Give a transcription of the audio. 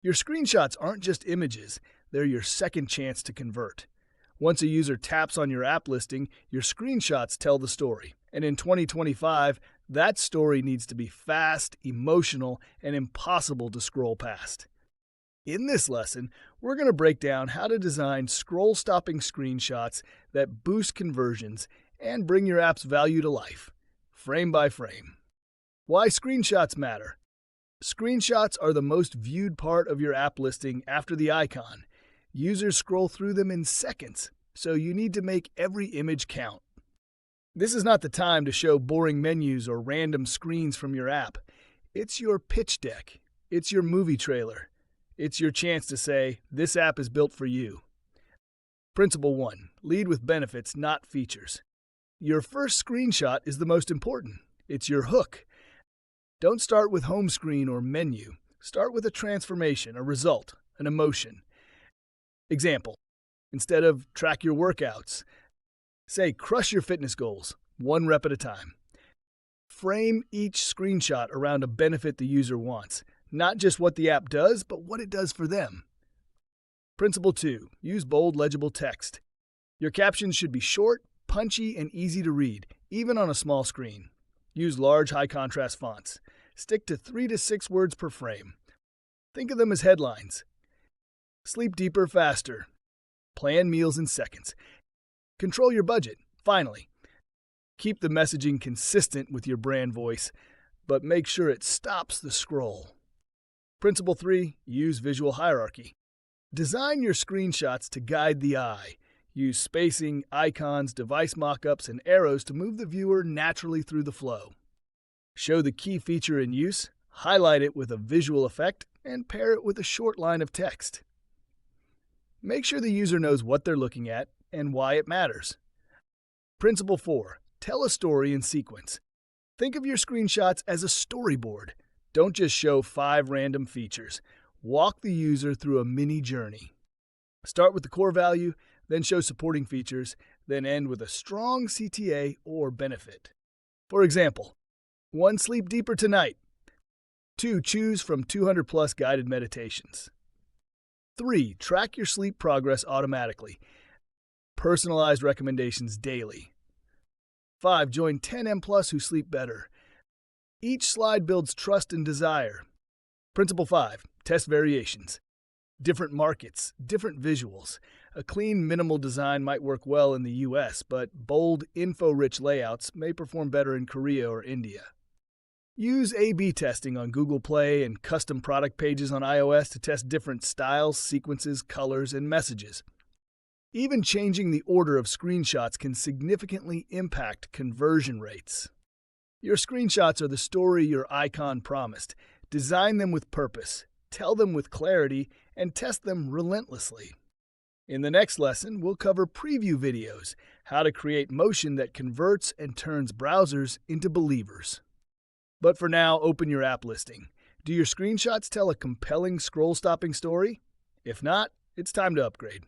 Your screenshots aren't just images, they're your second chance to convert. Once a user taps on your app listing, your screenshots tell the story. And in 2025, that story needs to be fast, emotional, and impossible to scroll past. In this lesson, we're going to break down how to design scroll-stopping screenshots that boost conversions and bring your app's value to life, frame by frame. Why screenshots matter. Screenshots are the most viewed part of your app listing after the icon. Users scroll through them in seconds, so you need to make every image count. This is not the time to show boring menus or random screens from your app. It's your pitch deck. It's your movie trailer. It's your chance to say, this app is built for you. Principle 1. Lead with benefits, not features. Your first screenshot is the most important. It's your hook. Don't start with home screen or menu. Start with a transformation, a result, an emotion. Example, instead of track your workouts, say crush your fitness goals, 1 rep at a time. Frame each screenshot around a benefit the user wants, not just what the app does, but what it does for them. Principle 2. Use bold, legible text. Your captions should be short, punchy, and easy to read, even on a small screen. Use large, high-contrast fonts. Stick to 3 to 6 words per frame. Think of them as headlines. Sleep deeper, faster. Plan meals in seconds. Control your budget. Finally, keep the messaging consistent with your brand voice, but make sure it stops the scroll. Principle 3. Use visual hierarchy. Design your screenshots to guide the eye. Use spacing, icons, device mockups, and arrows to move the viewer naturally through the flow. Show the key feature in use, highlight it with a visual effect, and pair it with a short line of text. Make sure the user knows what they're looking at and why it matters. Principle 4. Tell a story in sequence. Think of your screenshots as a storyboard. Don't just show 5 random features. Walk the user through a mini journey. Start with the core value, then show supporting features, then end with a strong CTA or benefit. For example, 1. Sleep deeper tonight. 2. Choose from 200+ guided meditations. 3. Track your sleep progress automatically. Personalized recommendations daily. 5. Join 10M+ who sleep better. Each slide builds trust and desire. Principle 5. Test variations. Different markets, different visuals. A clean, minimal design might work well in the US, but bold, info-rich layouts may perform better in Korea or India. Use A/B testing on Google Play and custom product pages on iOS to test different styles, sequences, colors, and messages. Even changing the order of screenshots can significantly impact conversion rates. Your screenshots are the story your icon promised. Design them with purpose, tell them with clarity, and test them relentlessly. In the next lesson, we'll cover preview videos, how to create motion that converts and turns browsers into believers. But for now, open your app listing. Do your screenshots tell a compelling scroll-stopping story? If not, it's time to upgrade.